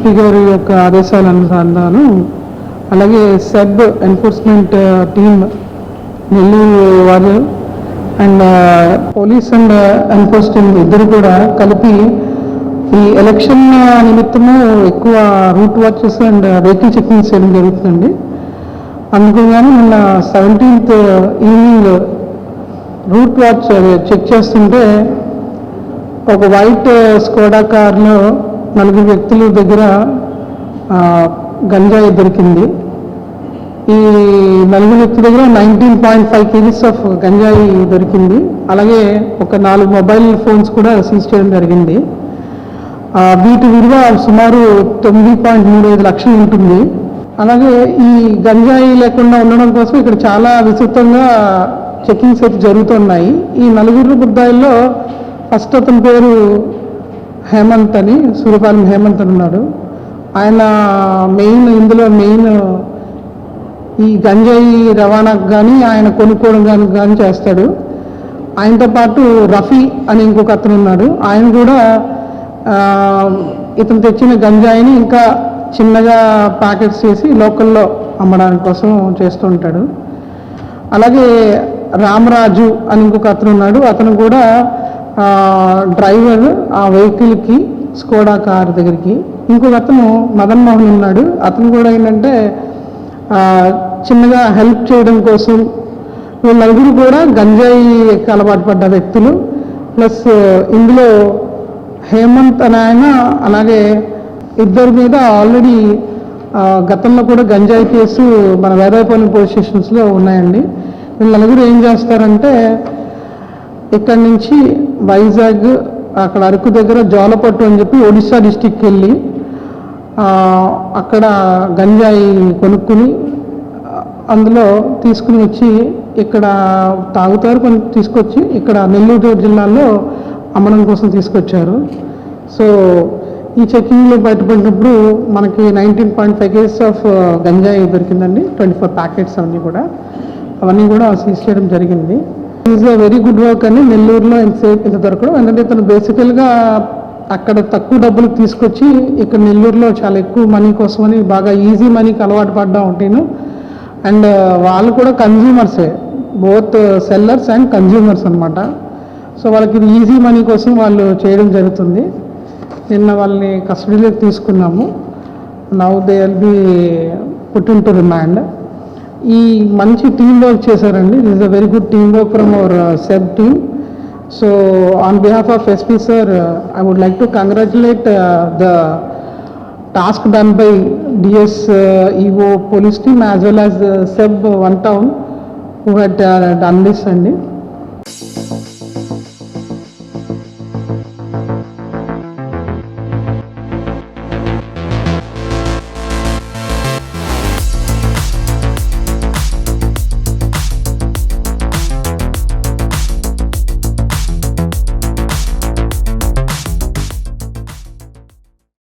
SP గారి యొక్క ఆదేశాల అనుసారం అలాగే సెబ్ ఎన్ఫోర్స్మెంట్ టీమ్ నెల్లూరు వారు అండ్ పోలీస్ అండ్ ఎన్ఫోర్స్మెంట్ ఇద్దరు కూడా కలిపి ఈ ఎలక్షన్ నిమిత్తము ఎక్కువ route watches and vehicle checking చేయడం జరుగుతుందండి. అందుకు కానీ నిన్న 17th evening route watch check చేస్తుంటే ఒక వైట్ స్కోడా కార్లో 4 వ్యక్తుల దగ్గర గంజాయి దొరికింది. ఈ 4 వ్యక్తుల దగ్గర 19.5 kgs ఆఫ్ గంజాయి దొరికింది. అలాగే ఒక 4 మొబైల్ ఫోన్స్ కూడా సీజ్ చేయడం జరిగింది. వీటి విలువ సుమారు 9.35 లక్షలు ఉంటుంది. అలాగే ఈ గంజాయి లేకుండా ఉండడం కోసం ఇక్కడ చాలా విస్తృతంగా చెకింగ్స్ అయితే జరుగుతున్నాయి. ఈ 4 ముద్దాయిల్లో ఫస్ట్ అతని పేరు హేమంత్ అని, సూర్యపాలెం హేమంత్ అని ఉన్నాడు. ఆయన ఇందులో మెయిన్ ఈ గంజాయి రవాణాకు కానీ ఆయన కొనుక్కోవడం కానీ చేస్తాడు. ఆయనతో పాటు రఫీ అని ఇంకొక అతను ఉన్నాడు. ఆయన కూడా ఇతను తెచ్చిన గంజాయిని ఇంకా చిన్నగా ప్యాకెట్స్ చేసి లోకల్లో అమ్మడానికి కోసం చేస్తూ ఉంటాడు. అలాగే రామరాజు అని ఇంకొక అతను ఉన్నాడు. అతను కూడా డ్రైవర్ ఆ వెహికల్కి స్కోడా కార్ దగ్గరికి. ఇంకొక అతను మదన్ మోహన్ ఉన్నాడు. అతను కూడా ఏంటంటే చిన్నగా హెల్ప్ చేయడం కోసం. వీళ్ళందరూ కూడా గంజాయి అలవాటు పడ్డ వ్యక్తులు. ప్లస్ ఇందులో హేమంత్ అని ఆయన, అలాగే ఇద్దరి మీద ఆల్రెడీ గతంలో కూడా గంజాయి కేసు మన వేదాయపాలెం పోలీస్ స్టేషన్స్లో ఉన్నాయండి. వీళ్ళందరూ ఏం చేస్తారంటే ఇక్కడి నుంచి వైజాగ్, అక్కడ అరకు దగ్గర జోలపట్టు అని చెప్పి ఒడిశా డిస్టిక్కి వెళ్ళి అక్కడ గంజాయి కొనుక్కుని అందులో తీసుకుని వచ్చి ఇక్కడ తాగుతారు, కొన్ని తీసుకొచ్చి ఇక్కడ నెల్లూరు జిల్లాలో అమ్మడం కోసం తీసుకొచ్చారు. సో ఈ చెకింగ్లో బయటపడినప్పుడు మనకి 19.5 kgs ఆఫ్ గంజాయి దొరికిందండి. 24 ప్యాకెట్స్ అవన్నీ కూడా సీజ్ చేయడం జరిగింది. Is a very good work అని నెల్లూరులో ఇంత దొరకడం. ఎందుకంటే ఇతను బేసికల్గా అక్కడ తక్కువ డబ్బులకు తీసుకొచ్చి ఇక్కడ నెల్లూరులో చాలా ఎక్కువ మనీ కోసమని బాగా ఈజీ మనీకి అలవాటు పడ్డా ఉంటాను. అండ్ వాళ్ళు కూడా కన్జ్యూమర్సే, బోత్ సెల్లర్స్ అండ్ కన్జ్యూమర్స్ అనమాట. సో వాళ్ళకి ఇది ఈజీ మనీ కోసం వాళ్ళు చేయడం జరుగుతుంది. నిన్న వాళ్ళని కస్టడీలోకి తీసుకున్నాము. Now they will be put into remand. ఈ మంచి టీమ్ వర్క్ చేశారండి. This is a very good team work from our SEB team. So on behalf of SP sir, I would like to congratulate the task done by DS EO police team as well as SEB 1 town who had done this.